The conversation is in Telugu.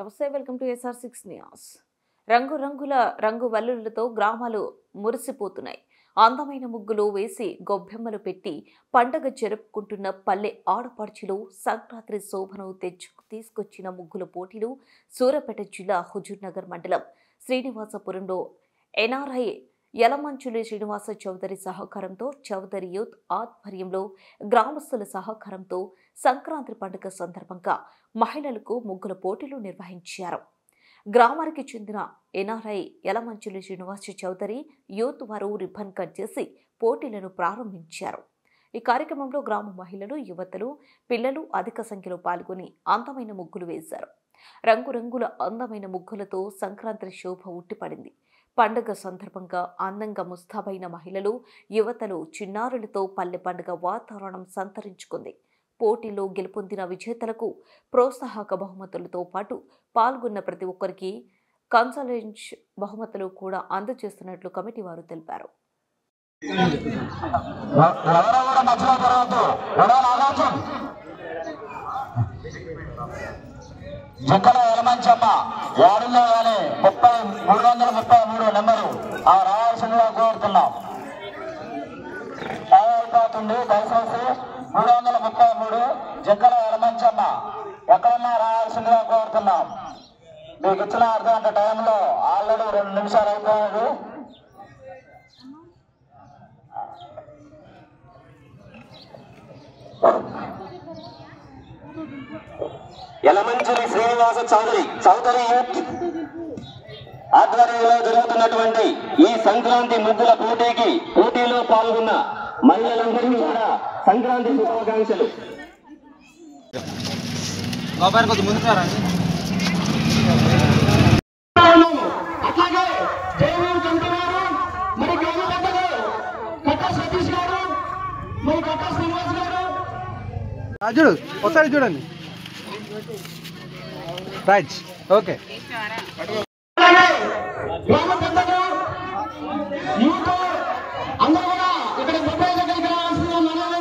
నమస్తే వెల్కమ్ టు SR6 న్యూస్. రంగురంగుల రంగు వల్లులతో గ్రామాలు మురిసిపోతున్నాయి. అందమైన ముగ్గులు వేసి గొబ్బెమ్మలు పెట్టి పండగ జరుపుకుంటున్న పల్లె ఆడపడుచులు సంక్రాంతి శోభను తీసుకొచ్చిన ముగ్గుల పోటీలు సూర్యాపేట జిల్లా హుజూర్నగర్ మండలం శ్రీనివాసపురంలో NRI యలమంచులి శ్రీనివాస చౌదరి సహకారంతో చౌదరి యూత్ ఆధ్వర్యంలో గ్రామస్తుల సహకారంతో సంక్రాంతి పండుగ సందర్భంగా మహిళలకు ముగ్గుల పోటీలు నిర్వహించారు. గ్రామానికి చెందిన NRI యలమంచులి శ్రీనివాస చౌదరి యూత్ వారు రిబ్బన్ కట్ చేసి పోటీలను ప్రారంభించారు. ఈ కార్యక్రమంలో గ్రామ మహిళలు, యువతులు, పిల్లలు అధిక సంఖ్యలో పాల్గొని అందమైన ముగ్గులు వేశారు. రంగురంగుల అందమైన ముగ్గులతో సంక్రాంతి శోభ ఉట్టిపడింది. పండుగ సందర్భంగా అందంగా ముస్తాబైన మహిళలు, యువతలు, చిన్నారులతో పల్లె పండుగ వాతావరణం సంతరించుకుంది. పోటీలో గెలుపొందిన విజేతలకు ప్రోత్సాహక బహుమతులతో పాటు పాల్గొన్న ప్రతి ఒక్కరికి కన్సలేషన్ బహుమతులు కూడా అందజేస్తున్నట్లు కమిటీ వారు తెలిపారు. జక్కల యలమంచమ్మ వార్డులో 333 నెంబరు రావాల్సిందిగా కోరుతున్నాం. అయిపోతుంది. దయచేసి 333 జక్కల యలమంచమ్మ ఎక్కడన్నా రావాల్సిందిగా కోరుతున్నాం. మీకు ఇచ్చిన అర్ధగంట టైంలో ఆల్రెడీ 2 నిమిషాలు అయిపోయాడు. యలమంచులి శ్రీనివాస చౌదరి యూత్ ఆధ్వర్యంలో జరుగుతున్నటువంటి ఈ సంక్రాంతి ముగ్గుల పోటీలో పాల్గొన్న మహిళలందరికీ కూడా సంక్రాంతి శుభాకాంక్షలు. చూడు ఒకసారి చూడండి రైట్ ఓకే. గ్రామ పెద్దలు యూత్ అందరూ కూడా ఇక్కడ రావాల్సిందిగా మనవి